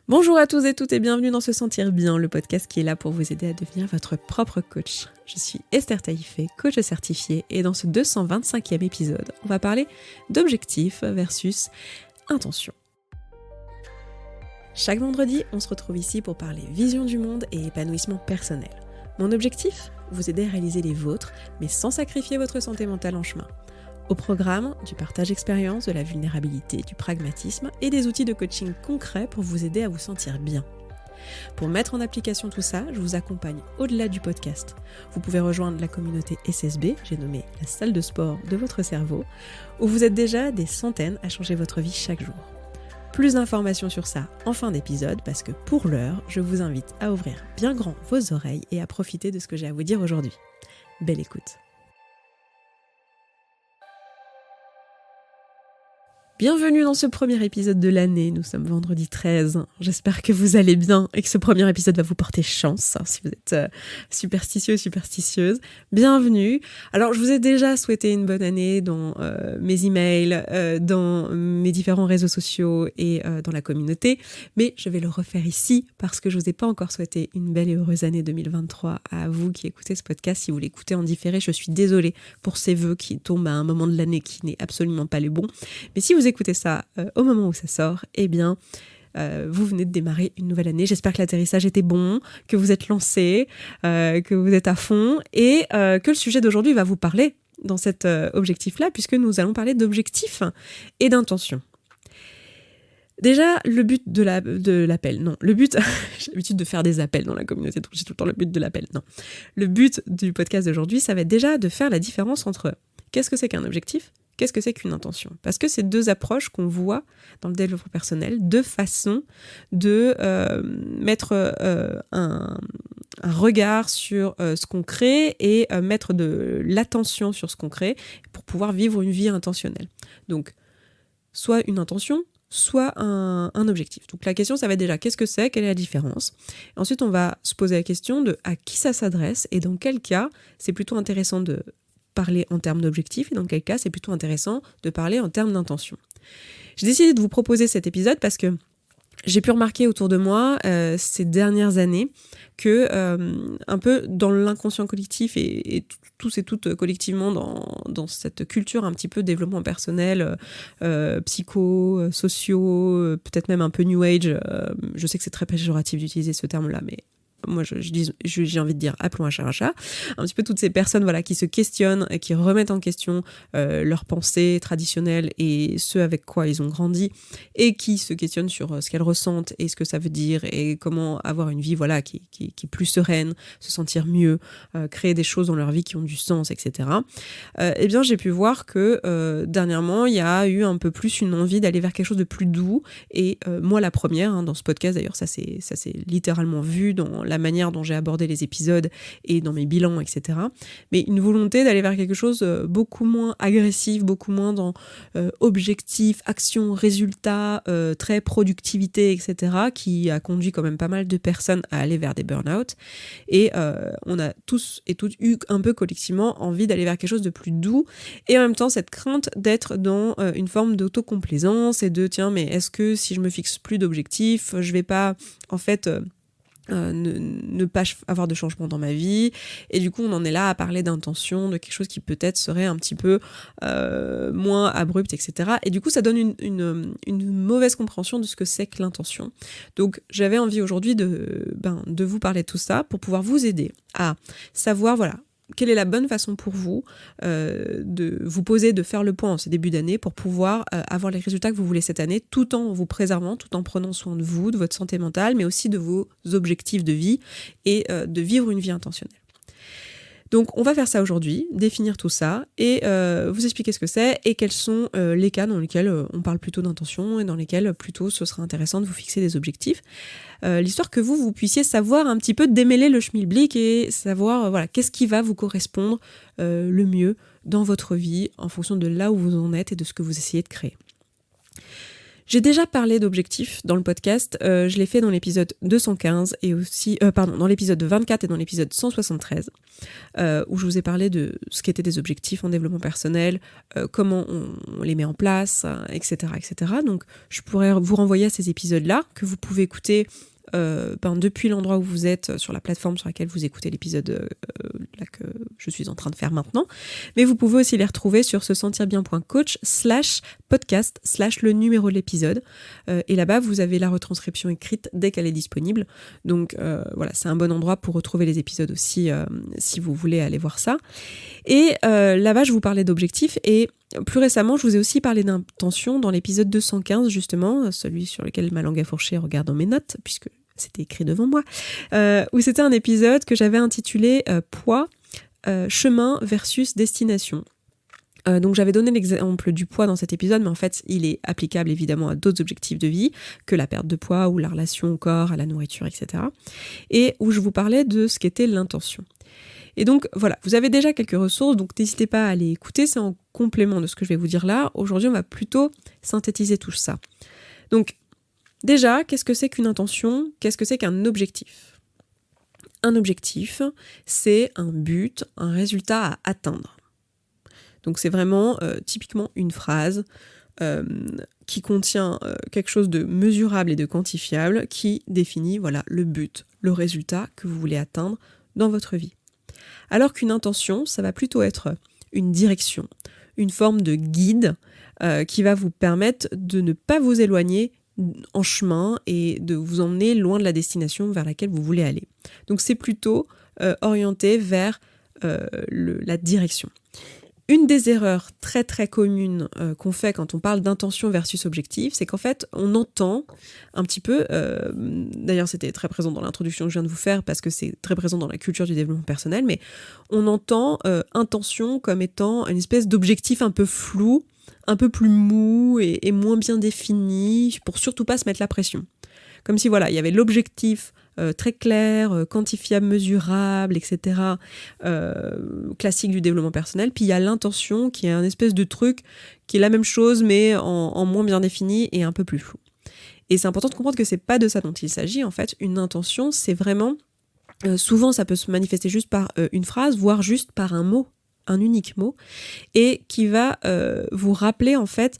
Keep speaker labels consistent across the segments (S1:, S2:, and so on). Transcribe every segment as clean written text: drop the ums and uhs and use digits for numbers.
S1: Bonjour à tous et toutes et bienvenue dans Se Sentir Bien, le podcast qui est là pour vous aider à devenir votre propre coach. Je suis Esther Taïfé, coach certifiée, et dans ce 225e épisode, on va parler d'objectifs versus intention. Chaque vendredi, on se retrouve ici pour parler vision du monde et épanouissement personnel. Mon objectif ? Vous aider à réaliser les vôtres, mais sans sacrifier votre santé mentale en chemin. Au programme, du partage d'expérience, de la vulnérabilité, du pragmatisme et des outils de coaching concrets pour vous aider à vous sentir bien. Pour mettre en application tout ça, je vous accompagne au-delà du podcast. Vous pouvez rejoindre la communauté SSB, j'ai nommé la salle de sport de votre cerveau, où vous êtes déjà des centaines à changer votre vie chaque jour. Plus d'informations sur ça en fin d'épisode parce que pour l'heure, je vous invite à ouvrir bien grand vos oreilles et à profiter de ce que j'ai à vous dire aujourd'hui. Belle écoute. Bienvenue dans ce premier épisode de l'année, nous sommes vendredi 13, j'espère que vous allez bien et que ce premier épisode va vous porter chance, si vous êtes superstitieux et superstitieuse. Bienvenue. Alors je vous ai déjà souhaité une bonne année dans mes emails, dans mes différents réseaux sociaux et dans la communauté, mais je vais le refaire ici parce que je vous ai pas encore souhaité une belle et heureuse année 2023 à vous qui écoutez ce podcast. Si vous l'écoutez en différé, je suis désolée pour ces vœux qui tombent à un moment de l'année qui n'est absolument pas le bon, mais si vous écoutez ça au moment où ça sort, eh bien, vous venez de démarrer une nouvelle année. J'espère que l'atterrissage était bon, que vous êtes lancés, que vous êtes à fond et que le sujet d'aujourd'hui va vous parler dans cet objectif-là, puisque nous allons parler d'objectifs et d'intention. Déjà, le but de l'appel, non. Le but, j'ai l'habitude de faire des appels dans la communauté, donc j'ai tout le temps le but de l'appel, non. Le but du podcast d'aujourd'hui, ça va être déjà de faire la différence entre qu'est-ce que c'est qu'un objectif ? Qu'est-ce que c'est qu'une intention ? Parce que c'est deux approches qu'on voit dans le développement personnel, deux façons de mettre un regard sur ce qu'on crée et mettre de l'attention sur ce qu'on crée pour pouvoir vivre une vie intentionnelle. Donc, soit une intention, soit un objectif. Donc la question, ça va être déjà qu'est-ce que c'est, quelle est la différence ? Ensuite, on va se poser la question de à qui ça s'adresse et dans quel cas c'est plutôt intéressant de parler en termes d'objectifs et dans quel cas c'est plutôt intéressant de parler en termes d'intention. J'ai décidé de vous proposer cet épisode parce que j'ai pu remarquer autour de moi ces dernières années que un peu dans l'inconscient collectif et tous et toutes collectivement dans cette culture un petit peu développement personnel, psycho, socio, peut-être même un peu new age, je sais que c'est très péjoratif d'utiliser ce terme-là, mais moi j'ai envie de dire appelons un chat, un petit peu toutes ces personnes voilà, qui se questionnent et qui remettent en question leurs pensées traditionnelles et ce avec quoi ils ont grandi et qui se questionnent sur ce qu'elles ressentent et ce que ça veut dire et comment avoir une vie voilà, qui est plus sereine, se sentir mieux, créer des choses dans leur vie qui ont du sens, etc. Eh bien j'ai pu voir que dernièrement il y a eu un peu plus une envie d'aller vers quelque chose de plus doux et moi la première dans ce podcast d'ailleurs ça s'est littéralement vu dans la manière dont j'ai abordé les épisodes et dans mes bilans, etc. Mais une volonté d'aller vers quelque chose beaucoup moins agressif, beaucoup moins dans objectif, action, résultat, très productivité, etc. qui a conduit quand même pas mal de personnes à aller vers des burn-out. Et on a tous et toutes eu un peu collectivement envie d'aller vers quelque chose de plus doux et en même temps cette crainte d'être dans une forme d'autocomplaisance et de tiens mais est-ce que si je me fixe plus d'objectifs, je vais pas en fait ne pas avoir de changement dans ma vie et du coup on en est là à parler d'intention, de quelque chose qui peut-être serait un petit peu moins abrupt, etc. Et du coup ça donne une mauvaise compréhension de ce que c'est que l'intention. Donc j'avais envie aujourd'hui de vous parler de tout ça pour pouvoir vous aider à savoir voilà quelle est la bonne façon pour vous de vous poser, de faire le point en ce début d'année pour pouvoir avoir les résultats que vous voulez cette année tout en vous préservant, tout en prenant soin de vous, de votre santé mentale, mais aussi de vos objectifs de vie et de vivre une vie intentionnelle. Donc on va faire ça aujourd'hui, définir tout ça et vous expliquer ce que c'est et quels sont les cas dans lesquels on parle plutôt d'intention et dans lesquels plutôt ce sera intéressant de vous fixer des objectifs. L'histoire que vous puissiez savoir un petit peu démêler le schmilblick et savoir voilà, qu'est-ce qui va vous correspondre le mieux dans votre vie en fonction de là où vous en êtes et de ce que vous essayez de créer. J'ai déjà parlé d'objectifs dans le podcast, je l'ai fait dans l'épisode 215 et aussi, dans l'épisode 24 et dans l'épisode 173, où je vous ai parlé de ce qu'étaient des objectifs en développement personnel, comment on les met en place, etc., etc. Donc je pourrais vous renvoyer à ces épisodes-là que vous pouvez écouter depuis l'endroit où vous êtes, sur la plateforme sur laquelle vous écoutez l'épisode là que je suis en train de faire maintenant. Mais vous pouvez aussi les retrouver sur se-sentir-bien.coach/podcast/ le numéro de l'épisode. Et là-bas, vous avez la retranscription écrite dès qu'elle est disponible. Donc voilà, c'est un bon endroit pour retrouver les épisodes aussi si vous voulez aller voir ça. Et là-bas, je vous parlais d'objectifs et plus récemment, je vous ai aussi parlé d'intention dans l'épisode 215 justement, celui sur lequel ma langue a fourché regarde dans mes notes, puisque c'était écrit devant moi, où c'était un épisode que j'avais intitulé Poids, chemin versus destination. Donc j'avais donné l'exemple du poids dans cet épisode, mais en fait il est applicable évidemment à d'autres objectifs de vie que la perte de poids ou la relation au corps, à la nourriture, etc. Et où je vous parlais de ce qu'était l'intention. Et donc voilà, vous avez déjà quelques ressources, donc n'hésitez pas à aller écouter, c'est en complément de ce que je vais vous dire là. Aujourd'hui, on va plutôt synthétiser tout ça. Donc déjà, qu'est-ce que c'est qu'une intention ? Qu'est-ce que c'est qu'un objectif ? Un objectif, c'est un but, un résultat à atteindre. Donc c'est vraiment typiquement une phrase qui contient quelque chose de mesurable et de quantifiable qui définit le but, le résultat que vous voulez atteindre dans votre vie. Alors qu'une intention, ça va plutôt être une direction, une forme de guide qui va vous permettre de ne pas vous éloigner en chemin et de vous emmener loin de la destination vers laquelle vous voulez aller. Donc c'est plutôt orienté vers la direction. Une des erreurs très très communes qu'on fait quand on parle d'intention versus objectif, c'est qu'en fait on entend un petit peu, d'ailleurs c'était très présent dans l'introduction que je viens de vous faire parce que c'est très présent dans la culture du développement personnel, mais on entend intention comme étant une espèce d'objectif un peu flou, un peu plus mou et moins bien défini pour surtout pas se mettre la pression. Comme si il y avait l'objectif très clair, quantifiable, mesurable, etc., classique du développement personnel. Puis il y a l'intention qui est un espèce de truc qui est la même chose mais en moins bien défini et un peu plus flou. Et c'est important de comprendre que c'est pas de ça dont il s'agit. En fait, une intention, c'est vraiment... souvent, ça peut se manifester juste par une phrase, voire juste par un mot, un unique mot, et qui va vous rappeler en fait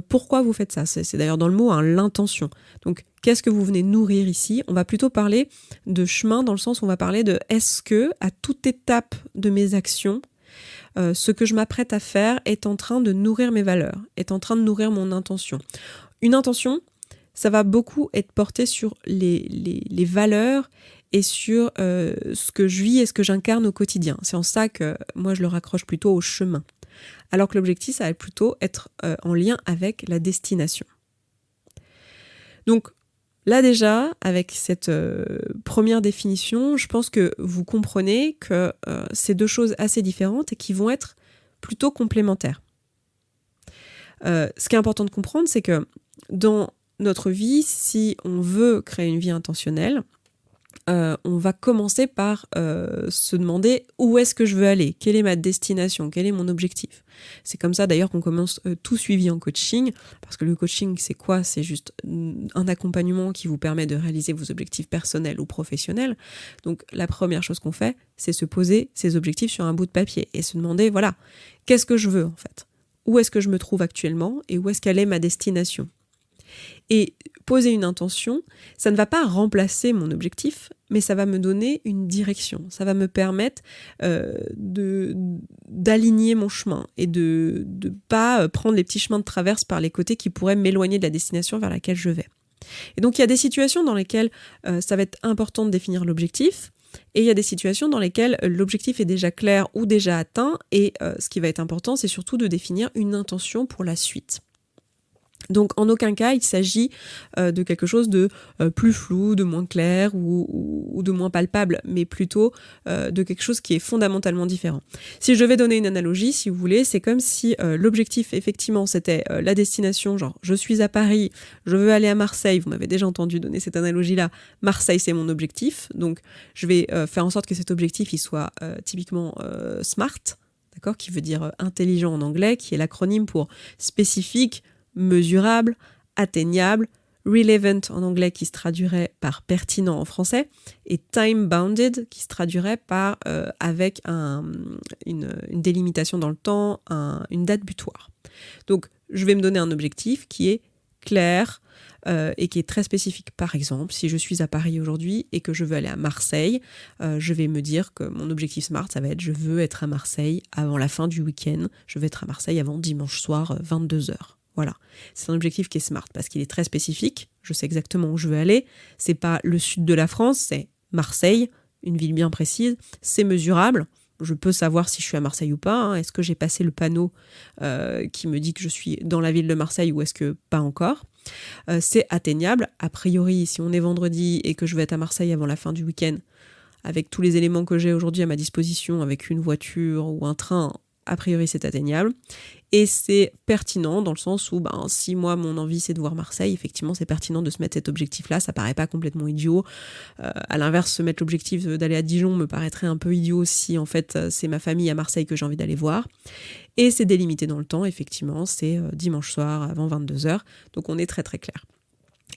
S1: pourquoi vous faites ça. C'est d'ailleurs dans le mot l'intention. Donc qu'est-ce que vous venez nourrir ici ? On va plutôt parler de chemin dans le sens où on va parler de est-ce que à toute étape de mes actions, ce que je m'apprête à faire est en train de nourrir mes valeurs, est en train de nourrir mon intention. Une intention, ça va beaucoup être porté sur les valeurs et sur ce que je vis et ce que j'incarne au quotidien. C'est en ça que moi je le raccroche plutôt au chemin. Alors que l'objectif, ça va plutôt être en lien avec la destination. Donc là déjà, avec cette première définition, je pense que vous comprenez que c'est deux choses assez différentes et qui vont être plutôt complémentaires. Ce qui est important de comprendre, c'est que dans notre vie, si on veut créer une vie intentionnelle, on va commencer par se demander où est-ce que je veux aller, quelle est ma destination, quel est mon objectif. C'est comme ça d'ailleurs qu'on commence tout suivi en coaching, parce que le coaching c'est quoi ? C'est juste un accompagnement qui vous permet de réaliser vos objectifs personnels ou professionnels. Donc la première chose qu'on fait, c'est se poser ces objectifs sur un bout de papier et se demander, qu'est-ce que je veux en fait ? Où est-ce que je me trouve actuellement et où est-ce qu'elle est ma destination ? Et poser une intention, ça ne va pas remplacer mon objectif, mais ça va me donner une direction. Ça va me permettre d'aligner mon chemin et de ne pas prendre les petits chemins de traverse par les côtés qui pourraient m'éloigner de la destination vers laquelle je vais. Et donc il y a des situations dans lesquelles ça va être important de définir l'objectif, et il y a des situations dans lesquelles l'objectif est déjà clair ou déjà atteint, et ce qui va être important, c'est surtout de définir une intention pour la suite. Donc en aucun cas il s'agit de quelque chose de plus flou, de moins clair ou de moins palpable, mais plutôt de quelque chose qui est fondamentalement différent. Si je devais donner une analogie, si vous voulez, c'est comme si l'objectif effectivement c'était la destination, genre je suis à Paris, je veux aller à Marseille, vous m'avez déjà entendu donner cette analogie-là, Marseille c'est mon objectif, donc je vais faire en sorte que cet objectif il soit typiquement SMART, d'accord, qui veut dire intelligent en anglais, qui est l'acronyme pour spécifique, mesurable, atteignable, relevant en anglais qui se traduirait par pertinent en français, et time-bounded qui se traduirait par avec une délimitation dans le temps, une date butoir. Donc, je vais me donner un objectif qui est clair et qui est très spécifique. Par exemple, si je suis à Paris aujourd'hui et que je veux aller à Marseille, je vais me dire que mon objectif SMART, ça va être je veux être à Marseille avant la fin du week-end, je veux être à Marseille avant dimanche soir 22h. Voilà, c'est un objectif qui est SMART parce qu'il est très spécifique, je sais exactement où je veux aller, c'est pas le sud de la France, c'est Marseille, une ville bien précise, c'est mesurable, je peux savoir si je suis à Marseille ou pas, hein. Est-ce que j'ai passé le panneau qui me dit que je suis dans la ville de Marseille ou est-ce que pas encore. C'est atteignable, a priori si on est vendredi et que je vais être à Marseille avant la fin du week-end, avec tous les éléments que j'ai aujourd'hui à ma disposition, avec une voiture ou un train, a priori c'est atteignable. Et c'est pertinent dans le sens où si moi mon envie c'est de voir Marseille, effectivement c'est pertinent de se mettre cet objectif-là, ça paraît pas complètement idiot. À l'inverse, se mettre l'objectif d'aller à Dijon me paraîtrait un peu idiot si en fait c'est ma famille à Marseille que j'ai envie d'aller voir. Et c'est délimité dans le temps, effectivement, c'est dimanche soir avant 22h, donc on est très très clair.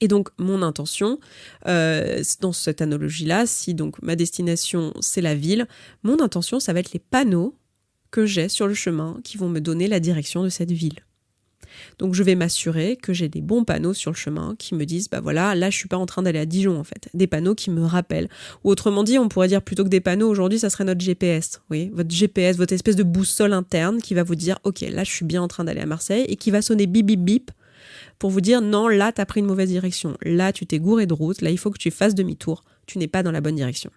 S1: Et donc mon intention, dans cette analogie-là, si donc ma destination c'est la ville, mon intention ça va être les panneaux que j'ai sur le chemin qui vont me donner la direction de cette ville. Donc je vais m'assurer que j'ai des bons panneaux sur le chemin qui me disent voilà, là je suis pas en train d'aller à Dijon en fait. Des panneaux qui me rappellent. Ou autrement dit, on pourrait dire plutôt que des panneaux, aujourd'hui ça serait notre GPS. Oui, votre GPS, votre espèce de boussole interne qui va vous dire ok, là je suis bien en train d'aller à Marseille et qui va sonner bip bip bip pour vous dire non, là t'as pris une mauvaise direction. Là tu t'es gouré de route, là il faut que tu fasses demi-tour. Tu n'es pas dans la bonne direction.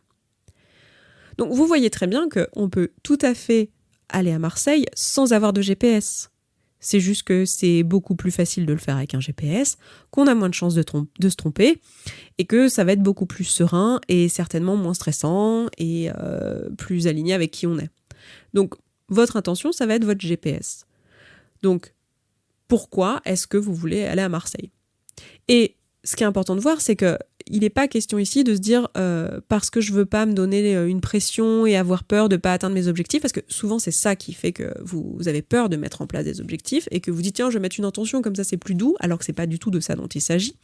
S1: Donc vous voyez très bien qu'on peut tout à fait aller à Marseille sans avoir de GPS. C'est juste que c'est beaucoup plus facile de le faire avec un GPS, qu'on a moins de chances de se tromper, et que ça va être beaucoup plus serein et certainement moins stressant et plus aligné avec qui on est. Donc, votre intention, ça va être votre GPS. Donc, pourquoi est-ce que vous voulez aller à Marseille ? Et ce qui est important de voir, c'est qu'il n'est pas question ici de se dire parce que je veux pas me donner une pression et avoir peur de pas atteindre mes objectifs, parce que souvent c'est ça qui fait que vous avez peur de mettre en place des objectifs et que vous dites tiens je vais mettre une intention comme ça c'est plus doux, alors que c'est pas du tout de ça dont il s'agit.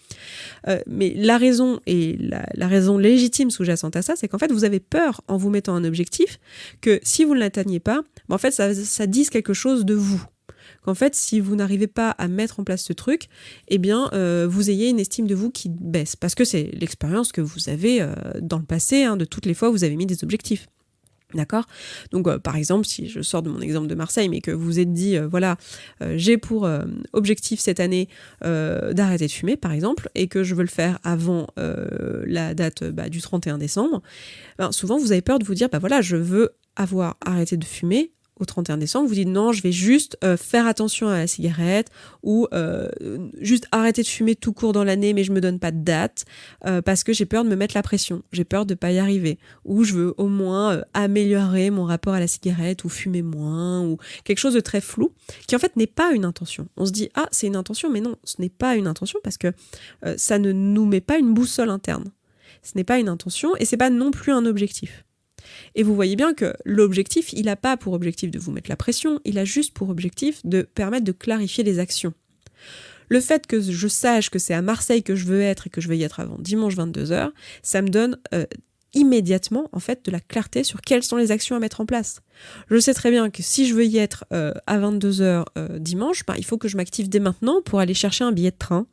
S1: Mais la raison et la raison légitime sous-jacente à ça, c'est qu'en fait vous avez peur en vous mettant un objectif que si vous ne l'atteignez pas, en fait ça dise quelque chose de vous. Qu'en fait, si vous n'arrivez pas à mettre en place ce truc, eh bien, vous ayez une estime de vous qui baisse. Parce que c'est l'expérience que vous avez dans le passé, de toutes les fois où vous avez mis des objectifs. D'accord ? Donc, par exemple, si je sors de mon exemple de Marseille, mais que vous vous êtes dit, j'ai pour objectif cette année d'arrêter de fumer, par exemple, et que je veux le faire avant la date du 31 décembre, souvent, vous avez peur de vous dire, je veux avoir arrêté de fumer au 31 décembre, vous dites non, je vais juste faire attention à la cigarette ou juste arrêter de fumer tout court dans l'année, mais je me donne pas de date parce que j'ai peur de me mettre la pression, j'ai peur de pas y arriver, ou je veux au moins améliorer mon rapport à la cigarette ou fumer moins, ou quelque chose de très flou qui en fait n'est pas une intention. On se dit ah c'est une intention, mais non, ce n'est pas une intention parce que ça ne nous met pas une boussole interne. Ce n'est pas une intention et c'est pas non plus un objectif. Et vous voyez bien que l'objectif, il n'a pas pour objectif de vous mettre la pression, il a juste pour objectif de permettre de clarifier les actions. Le fait que je sache que c'est à Marseille que je veux être et que je vais y être avant dimanche 22h, ça me donne immédiatement en fait de la clarté sur quelles sont les actions à mettre en place. Je sais très bien que si je veux y être à 22h dimanche, il faut que je m'active dès maintenant pour aller chercher un billet de train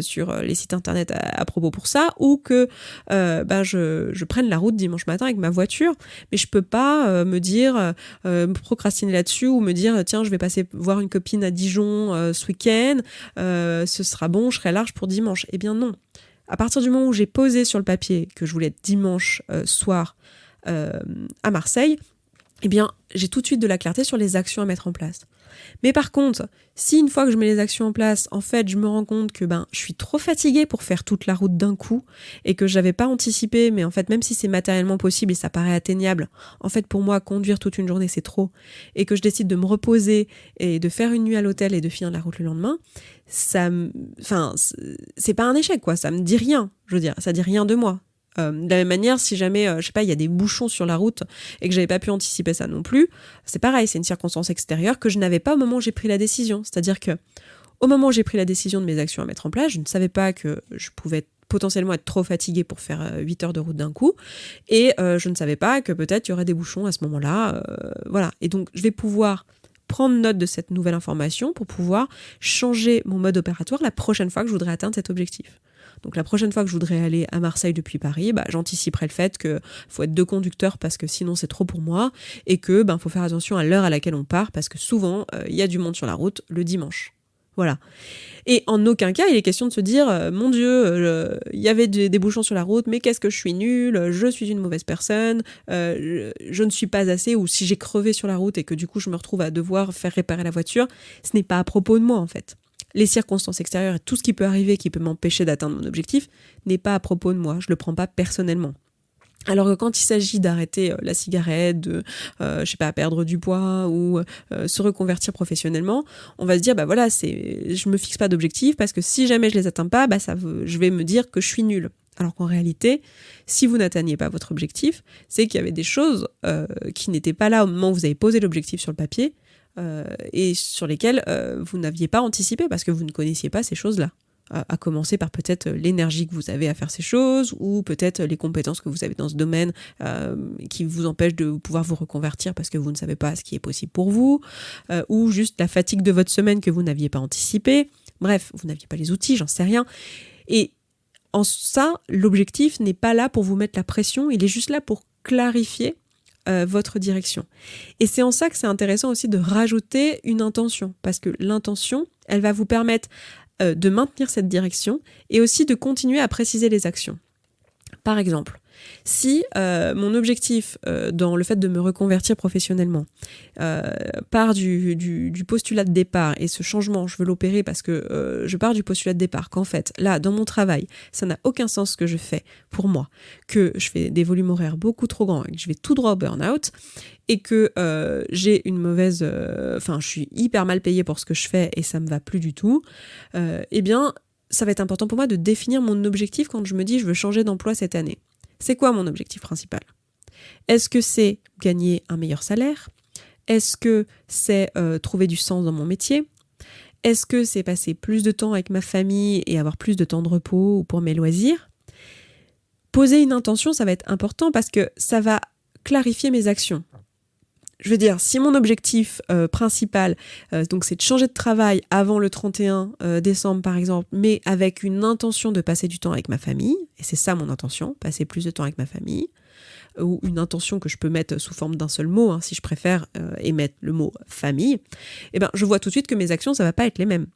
S1: sur les sites internet à propos pour ça, ou que je prenne la route dimanche matin avec ma voiture, mais je peux pas me dire procrastiner là-dessus ou me dire tiens je vais passer voir une copine à Dijon ce week-end, ce sera bon, je serai large pour dimanche. Eh bien non, à partir du moment où j'ai posé sur le papier que je voulais être dimanche soir à Marseille, eh bien j'ai tout de suite de la clarté sur les actions à mettre en place. Mais par contre, si une fois que je mets les actions en place, en fait, je me rends compte que je suis trop fatiguée pour faire toute la route d'un coup et que j'avais pas anticipé, mais en fait, même si c'est matériellement possible et ça paraît atteignable, en fait, pour moi, conduire toute une journée, c'est trop, et que je décide de me reposer et de faire une nuit à l'hôtel et de finir la route le lendemain, c'est pas un échec, quoi. Ça me dit rien, je veux dire, ça dit rien de moi. De la même manière, si jamais, il y a des bouchons sur la route et que j'avais pas pu anticiper ça non plus, c'est pareil, c'est une circonstance extérieure que je n'avais pas au moment où j'ai pris la décision. C'est-à-dire que Au moment où j'ai pris la décision de mes actions à mettre en place, je ne savais pas que je pouvais potentiellement être trop fatiguée pour faire 8 heures de route d'un coup, et je ne savais pas que peut-être il y aurait des bouchons à ce moment-là, voilà. Et donc je vais pouvoir prendre note de cette nouvelle information pour pouvoir changer mon mode opératoire la prochaine fois que je voudrais atteindre cet objectif. Donc la prochaine fois que je voudrais aller à Marseille depuis Paris, j'anticiperai le fait qu'il faut être 2 conducteurs parce que sinon c'est trop pour moi, et que faut faire attention à l'heure à laquelle on part parce que souvent il y a du monde sur la route le dimanche. Voilà. Et en aucun cas, il est question de se dire mon Dieu, il y avait des bouchons sur la route, mais qu'est-ce que je suis nulle, je suis une mauvaise personne, je ne suis pas assez, ou si j'ai crevé sur la route et que du coup je me retrouve à devoir faire réparer la voiture, ce n'est pas à propos de moi en fait. Les circonstances extérieures et tout ce qui peut arriver qui peut m'empêcher d'atteindre mon objectif n'est pas à propos de moi, je le prends pas personnellement. Alors que quand il s'agit d'arrêter la cigarette, de perdre du poids ou se reconvertir professionnellement, on va se dire je me fixe pas d'objectif parce que si jamais je les atteins pas, je vais me dire que je suis nulle. Alors qu'en réalité, si vous n'atteigniez pas votre objectif, c'est qu'il y avait des choses qui n'étaient pas là au moment où vous avez posé l'objectif sur le papier et sur lesquelles vous n'aviez pas anticipé parce que vous ne connaissiez pas ces choses-là. À commencer par peut-être l'énergie que vous avez à faire ces choses, ou peut-être les compétences que vous avez dans ce domaine qui vous empêchent de pouvoir vous reconvertir parce que vous ne savez pas ce qui est possible pour vous, ou juste la fatigue de votre semaine que vous n'aviez pas anticipée. Bref, vous n'aviez pas les outils, j'en sais rien. Et en ça, l'objectif n'est pas là pour vous mettre la pression, il est juste là pour clarifier votre direction. Et c'est en ça que c'est intéressant aussi de rajouter une intention, parce que l'intention, elle va vous permettre de maintenir cette direction et aussi de continuer à préciser les actions. Par exemple, si mon objectif dans le fait de me reconvertir professionnellement part du postulat de départ, et ce changement, je veux l'opérer parce que je pars du postulat de départ qu'en fait, là, dans mon travail, ça n'a aucun sens ce que je fais pour moi, que je fais des volumes horaires beaucoup trop grands et que je vais tout droit au burn-out, et que j'ai une mauvaise... je suis hyper mal payée pour ce que je fais et ça me va plus du tout, eh bien, ça va être important pour moi de définir mon objectif quand je me dis je veux changer d'emploi cette année. C'est quoi mon objectif principal ? Est-ce que c'est gagner un meilleur salaire ? Est-ce que c'est trouver du sens dans mon métier ? Est-ce que c'est passer plus de temps avec ma famille et avoir plus de temps de repos ou pour mes loisirs ? Poser une intention, ça va être important parce que ça va clarifier mes actions. Je veux dire, si mon objectif principal, donc c'est de changer de travail avant le 31 décembre par exemple, mais avec une intention de passer du temps avec ma famille, et c'est ça mon intention, passer plus de temps avec ma famille, ou une intention que je peux mettre sous forme d'un seul mot, si je préfère émettre le mot famille, je vois tout de suite que mes actions, ça va pas être les mêmes.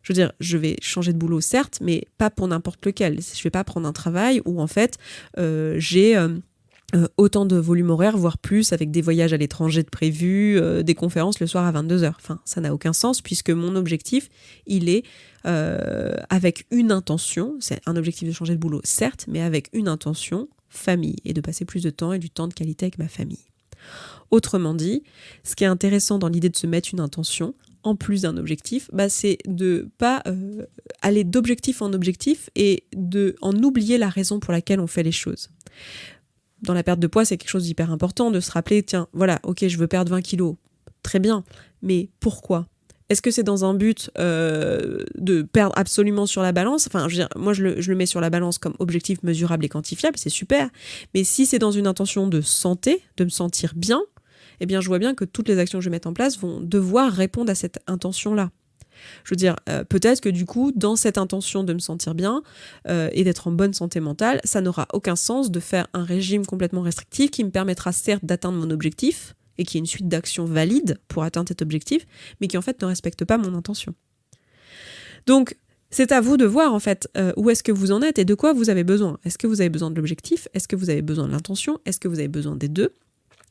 S1: Je veux dire, je vais changer de boulot certes, mais pas pour n'importe lequel. Je vais pas prendre un travail où en fait j'ai... autant de volume horaire, voire plus, avec des voyages à l'étranger de prévus, des conférences le soir à 22h. Enfin, ça n'a aucun sens puisque mon objectif, il est avec une intention, c'est un objectif de changer de boulot, certes, mais avec une intention, famille, et de passer plus de temps et du temps de qualité avec ma famille. Autrement dit, ce qui est intéressant dans l'idée de se mettre une intention, en plus d'un objectif, c'est de pas aller d'objectif en objectif et de en oublier la raison pour laquelle on fait les choses. Dans la perte de poids, c'est quelque chose d'hyper important de se rappeler, tiens, voilà, ok, je veux perdre 20 kilos, très bien, mais pourquoi ? Est-ce que c'est dans un but de perdre absolument sur la balance ? Enfin, je veux dire, moi, je le mets sur la balance comme objectif mesurable et quantifiable, c'est super, mais si c'est dans une intention de santé, de me sentir bien, eh bien, je vois bien que toutes les actions que je vais mettre en place vont devoir répondre à cette intention-là. Je veux dire, peut-être que du coup, dans cette intention de me sentir bien et d'être en bonne santé mentale, ça n'aura aucun sens de faire un régime complètement restrictif qui me permettra certes d'atteindre mon objectif et qui est une suite d'actions valides pour atteindre cet objectif, mais qui en fait ne respecte pas mon intention. Donc, c'est à vous de voir en fait où est-ce que vous en êtes et de quoi vous avez besoin. Est-ce que vous avez besoin de l'objectif ? Est-ce que vous avez besoin de l'intention ? Est-ce que vous avez besoin des deux ?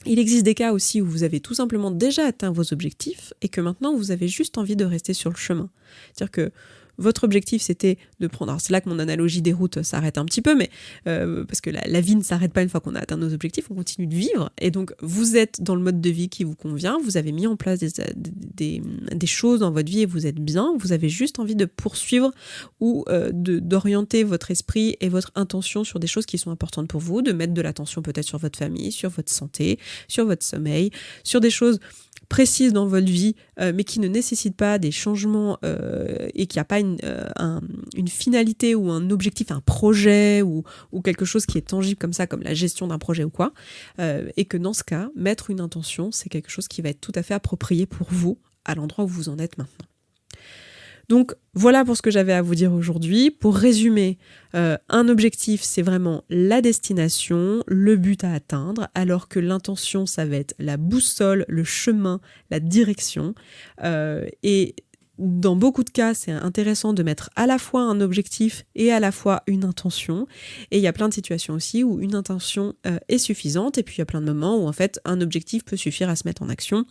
S1: Il existe des cas aussi où vous avez tout simplement déjà atteint vos objectifs et que maintenant vous avez juste envie de rester sur le chemin. C'est-à-dire que votre objectif c'était de prendre... Alors c'est là que mon analogie des routes s'arrête un petit peu, mais parce que la vie ne s'arrête pas une fois qu'on a atteint nos objectifs, on continue de vivre. Et donc vous êtes dans le mode de vie qui vous convient, vous avez mis en place des choses dans votre vie et vous êtes bien, vous avez juste envie de poursuivre ou d'orienter votre esprit et votre intention sur des choses qui sont importantes pour vous, de mettre de l'attention peut-être sur votre famille, sur votre santé, sur votre sommeil, sur des choses précises dans votre vie, mais qui ne nécessitent pas des changements et qui n'a pas une finalité ou un objectif, un projet ou quelque chose qui est tangible comme ça, comme la gestion d'un projet ou quoi, et que dans ce cas, mettre une intention, c'est quelque chose qui va être tout à fait approprié pour vous à l'endroit où vous en êtes maintenant. Donc voilà pour ce que j'avais à vous dire aujourd'hui. Pour résumer, un objectif, c'est vraiment la destination, le but à atteindre, alors que l'intention, ça va être la boussole, le chemin, la direction. Et dans beaucoup de cas, c'est intéressant de mettre à la fois un objectif et à la fois une intention. Et il y a plein de situations aussi où une intention est suffisante. Et puis il y a plein de moments où en fait un objectif peut suffire à se mettre en action.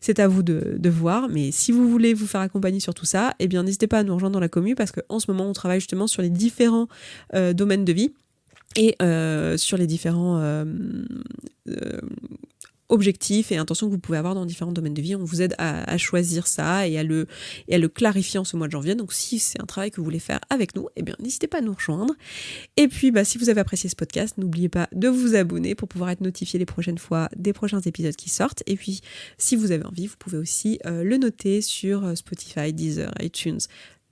S1: C'est à vous de voir. Mais si vous voulez vous faire accompagner sur tout ça, eh bien n'hésitez pas à nous rejoindre dans la commu parce qu'en ce moment on travaille justement sur les différents domaines de vie et sur les différents objectifs et intentions que vous pouvez avoir dans différents domaines de vie. On vous aide à choisir ça et à le clarifier en ce mois de janvier. Donc si c'est un travail que vous voulez faire avec nous, eh bien n'hésitez pas à nous rejoindre. Et puis si vous avez apprécié ce podcast, n'oubliez pas de vous abonner pour pouvoir être notifié les prochaines fois des prochains épisodes qui sortent. Et puis si vous avez envie, vous pouvez aussi le noter sur Spotify, Deezer, iTunes,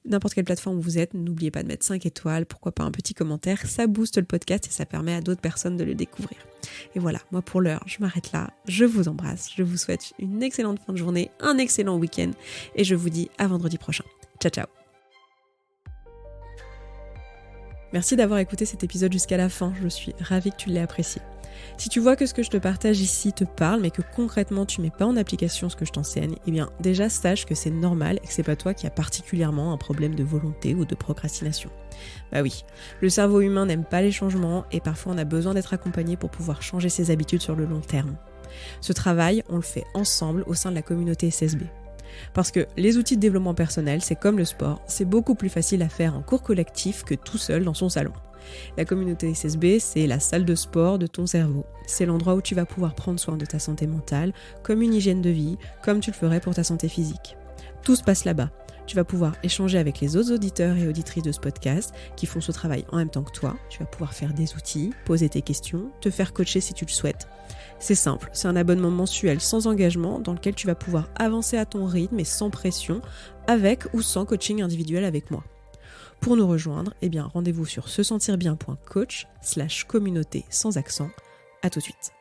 S1: n'importe quelle plateforme où vous êtes. N'oubliez pas de mettre 5 étoiles, pourquoi pas un petit commentaire, ça booste le podcast et ça permet à d'autres personnes de le découvrir. Et voilà, moi pour l'heure, je m'arrête là, je vous embrasse, je vous souhaite une excellente fin de journée, un excellent week-end et je vous dis à vendredi prochain. Ciao ciao. Merci d'avoir écouté cet épisode jusqu'à la fin, je suis ravie que tu l'aies apprécié. Si tu vois que ce que je te partage ici te parle, mais que concrètement tu mets pas en application ce que je t'enseigne, eh bien déjà sache que c'est normal et que c'est pas toi qui as particulièrement un problème de volonté ou de procrastination. Bah oui, le cerveau humain n'aime pas les changements et parfois on a besoin d'être accompagné pour pouvoir changer ses habitudes sur le long terme. Ce travail, on le fait ensemble au sein de la communauté SSB. Parce que les outils de développement personnel, c'est comme le sport, c'est beaucoup plus facile à faire en cours collectif que tout seul dans son salon. La communauté SSB, c'est la salle de sport de ton cerveau. C'est l'endroit où tu vas pouvoir prendre soin de ta santé mentale, comme une hygiène de vie, comme tu le ferais pour ta santé physique. Tout se passe là-bas. Tu vas pouvoir échanger avec les autres auditeurs et auditrices de ce podcast qui font ce travail en même temps que toi. Tu vas pouvoir faire des outils, poser tes questions, te faire coacher si tu le souhaites. C'est simple, c'est un abonnement mensuel sans engagement dans lequel tu vas pouvoir avancer à ton rythme et sans pression, avec ou sans coaching individuel avec moi. Pour nous rejoindre, eh bien rendez-vous sur sesentirbien.coach/communauté sans accent. À tout de suite.